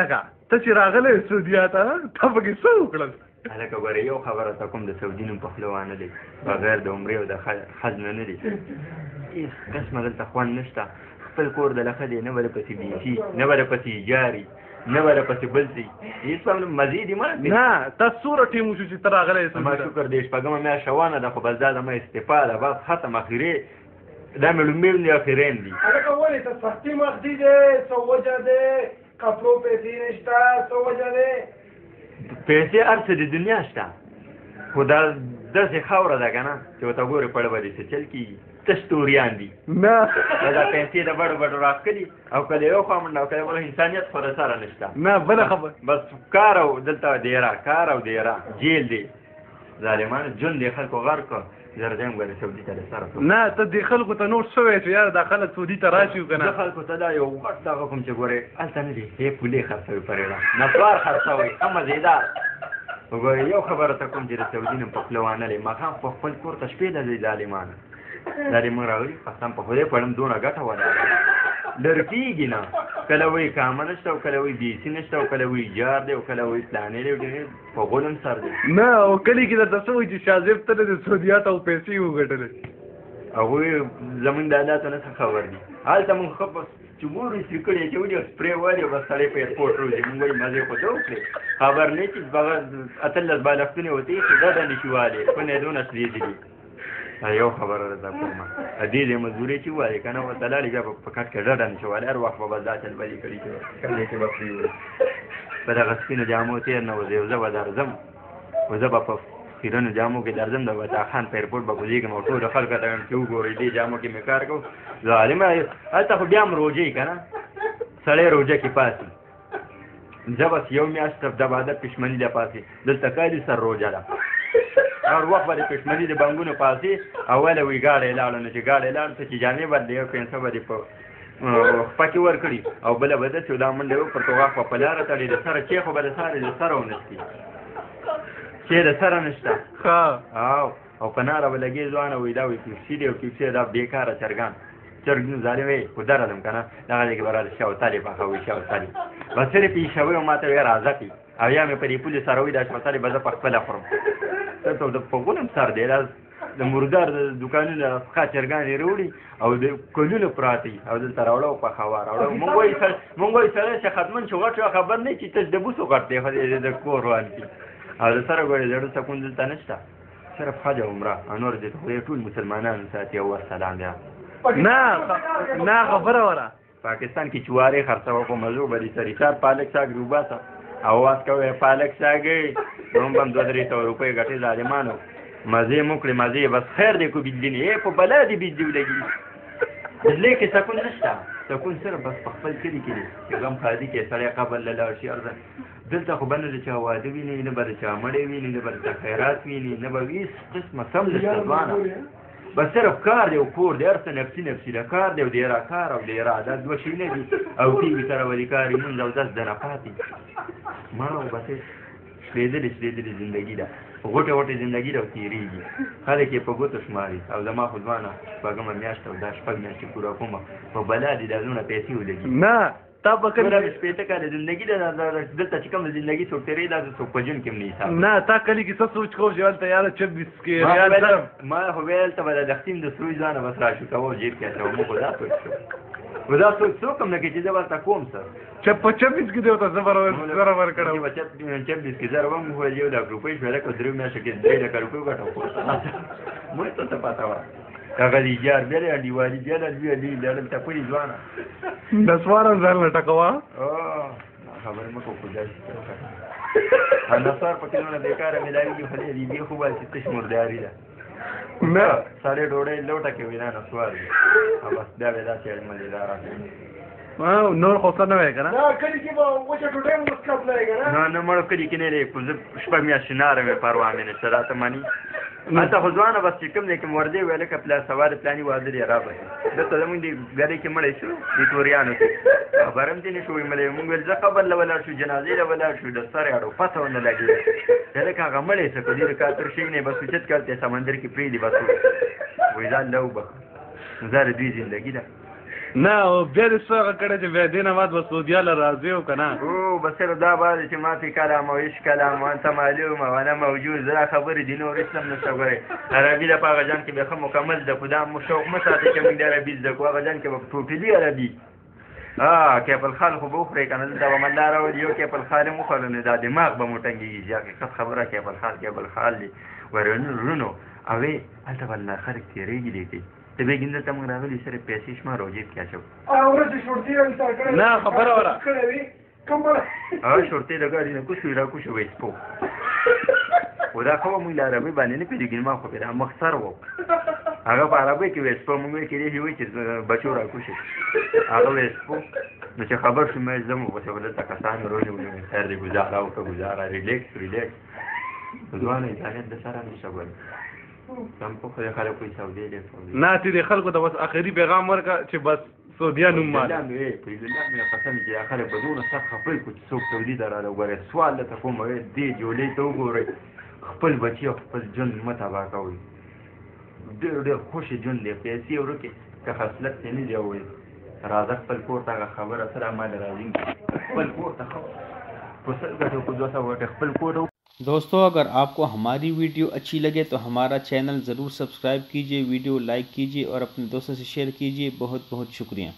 لکه ته چې راغلی سعودیا ته تا پکې څه وکړل هلکه ګوره یو خبره ته کوم د سعودي نوم په خوله وانه دی بغیر د عمرې او د حج نه دی هېڅ قسمه دلته خوند نشته خپل کور د لخه دی نه به درپسې بیسي نه به درپسې ایجاري نه به درپسې بل څه هېڅ هم مزې دي ما نه تا څومره ټیم وشو چې ته راغلی ما شکر دی شپږمه میاشت روانه ده خو بس دا زما استعفا ده بس ختم اخرې دا مې لومړی هم دي اخرین دي هلکه ولې ته سختي مخدي دی څه وجه دی کپړو پیسې نشته څه وجه دی پیسې هر څه د دنیا شته خو دا داسې خاوره ده که نه چې ورته ګورې پړه به دې څه چل کېږي تش توریان دي نه دا پیسې د بډو بډو راښکلي او کله یو خوا منډه او کله بله انسانیت خو د سره نشته نه بله خبر بس کار او دلته دیره کار او دیره جیل دی ظالمانو ژوند دې خلکو غرق کړ زه راځم ګورې سعودي ته د سره نه ته دې خلکو ته نوټ شوی چې یاره دا خلک سعودي ته راشي که زه نه خلکو ته دا یو غټ دغه کوم چې ګورې هلته نه دي هې پولې خرڅوي پرېړه نسوار خرڅوي ښه مزېدار وګورې یو خبره ته کوم چې د سعودي نوم په خوله وانلی ماښام په خپل کور ته شپې ته ځئ ظالمانه دا دې موږ راغلي قسم په خدای پړم دونه ګټه ولاړه لر کېږي نه کله وایي کامه نشته او کله وایي بیسي نشته او کله وایي جار دی او کله وایي پلانې دی ډېر په غولم سر دی نه او کلي کې درته څه وایي چې شاهزیب ته د سعودیا ته پیسې وګټلې هغوی زمونږ د حالاتو نه څه خبر دي هلته مونږ ښه په چې مور استري کړی چې ولي سپرې والي بس سړی په ایرپورټ روځي مونږ وایي مزې خو ده وکړې خبر نه چې اتلس بالښتونه ورته ایښي ډډه نشي والې خونې دونه سرې دي یو خبره راته کومه دې دې مزدورۍ چې ووایې که نه ورته لاړې بیا په کټ کې ډډه نشي والې هر وخت به بس دا چل بلې کړي چې کلې کې به پرې وي په دغه سپینو جامو تېر نه وځي او زه به درځم خو زه به په خیرنو جامو کې درځم د وطا خان په ایرپورټ به کوزېږم او ټولو خلکو ته چې وګورئ دې جامو کې مې کار کوو ظالمه هلته خو بیا هم روژې که نه سړی روژه کې پاسي زه بس یو میاشت دباده پښمني ده پاسې دلته کالي سر روژه ده هر وخت به د پښمني د بنګونو پاسې اوله وي ګاډی لاړه نو چې ګاډی لاړ څه چې جامې به د یو پنسه به دې په خپه کې ورکړي او بله به داسې دا منډه وکړ غاښ به په لاره تړي د سره چې خو به د سارې د سره ونسکي چې د سره نشته او په ناره به لګې ځوانه وایي دا وایي کیپسي دی او کیپسي دا بېکاره چرګان چرګ ظالم وی خو درلم که نه دغه ځای کې به راځي شاوتالې پخوي شاوتالې بس صرف یې شوی او ما ته وایي راځه پې او یا مې په دې پولې سره وایي دا شاوتالې به زه په خپله خورم ته د په غولم سر دی دا د مردار د دوکانونو څخه چرګان یې راوړي او د کلونو پراته او دلته راوړه او پخوا راوړه مونږ وایي سره چې ختمن شو غټ خبر نه چې ته د بوسو غټ دی خو د کور روان کي او د سره ګورې زړه سکون دلته نشته صرف حج او عمره او نور دې خدای ټول مسلمانان ساتي او ورسلام بیا نه خبره وره پاکستان کې چوارې خرڅوه په مزو به دې سرې چار پالک ساګ روباسه اواز کوي پالک ساګې هم به هم 200 روپۍ ګټې ظالمانو مزې مو کړې مزې بس خیر دی کو بجلي نه په بلا دې بجلي ولګي بجلۍ کې سکون نشته سکون صرف بس په خپل کلي کې دی غم خادي کې سړی قبر له لاړ شي ارزه دلته خو به نه د چا واده ویني نه به د چا مړی ویني نه به د چا خیرات ویني نه به هېڅ قسمه سم نشته ځوانه بس صرف کار دی او کور دی هر څه نفسي نفسي ده کار دی او ډېره کار او ډېره دا دوه شي نه دي او ټي وي سره ولي کار لمونځ او دس دنه پاتې ما او بس شلېدلې زندګي ده غوټې غوټې زندګي ده او تېرېږي خلک یې په ګوتو شماري او زما خو ځوانه شپږمه میاشت او دا شپږ میاشتې پوره کومه په بلا دي دا زونه پیسې ولګي نه تا به کله شپېته کاله زندګي ده دلته چې کوم زندګي څوک تېرېږي دا څوک په ژوند کې هم نه حساب نه تا کلي کې څه سوچ کوو چې هلته یاره 26 کې ریال ما خو بیا هلته به د دختیم د سروي ځانه بس راشو کوو جیب کې اچوم خو دا سوچ شو خو دا سوچ څوک هم نه کوي چې زه به هلته کوم څه چې په 26 کې دې ورته زه ورکړم 26 کې زه هم خو 1 لک روپۍ شوې لکه 3 میاشتو کې 3 لکه روپۍ وګټم مونږ ته څه پته وه هغه د ایجار بیا د انډیوالي بیا لړم ته پوهېږي ځوانه نسوار هم ځان لټکوه خبرې مه کوو خو داسې نسوار پکې دونه بېکاره مېلاوېږي خو دې خو وایي چې تش مرداري ده نه سړی ډوډۍ لوټه کوي نه نسوار دی بس بیا به داسې مزېدار نور خو څه نه وایې که نه کلي کې به وچه ډوډۍ هم مسکپ لرې که نه نه مړو کلي کې نه دی خو زه شپږ میاشتې ناره مې پروا مې نشته راته مني هلته خو ځوانه بس چې کوم دی کې مردې ویل لکه سوار پلاني واده دی رابسي دلته زمونږ د ګاډۍ کې مړی شو د توریانو کې خبر هم ځینې شو مړی مونږ ویل زه قبر له ولاړ شو جنازې له ولاړ شو د سر اړو پته ونه لګي لکه هغه مړی څه کړي د کاتر شوي نه بس اوچت کړ سمندر کې پرېږدي بس وایي ځان له وبخه زه د دوی زندګي ده نه او بیا دې څه کړه چې بیا دینه مات بس سعودیا له راځي او کنه او بس دا بعد چې ما في کلام او ايش کلام وانت معلوم وانا موجود زرا خبرې دین او اسلام نشه غره عربي د پاغه جان کې به مکمل د خدام مشوق مساته چې موږ د عربي د کوغه جان کې په ټوپلي عربي کې په خال خو بوخره کنه دا ومندار او یو کې په خال مو خلنه دا دماغ به موټنګي ځکه خبره کې په خال کې په خال دي ورنو اوی البته بل خلک تیریږي دي ته به ګینده ته موږ راغلي سره پیسې شمه روجیب کې اچو ورته شورتي ولا کړه نه خبره وره کومه شورتي د ګاډي نه کوشي را کوشي وې سپو ودا خو موږ عربي باندې نه پیږي ما خو به مخسر وو هغه په عربي کې وې سپو موږ کې دی وې چې بچو را کوشي هغه وې سپو نو چې خبر شو مې زمو په څه ولته کسان ورونی ولې خیر دی گزاره او ته گزاره ریلیکس ځوانه انسانیت د سره نشه ګل تم په خلکو یې سعودي دی نه تی دې خلکو ته بس اخري پیغام ورکا چې بس سعودیا نوم مال لا مې په دې مې قسم چې اخر بدون څه خپل کو چې څوک سعودي دراله وګوره سوال ته کوم دی جوړې ته وګوره خپل بچي خپل جون متابع کوي ډېر خوش جون دی پیسې ورکه که خاصلت نه دی وي راځه خپل کور ته خبره سره مال راځي خپل کور ته پسل غټو کو دوسه ورته خپل کور दोस्तों अगर आपको हमारी वीडियो अच्छी लगे तो हमारा चैनल ज़रूर सब्सक्राइब कीजिए, वीडियो लाइक कीजिए और अपने दोस्तों से शेयर कीजिए। बहुत बहुत शुक्रिया।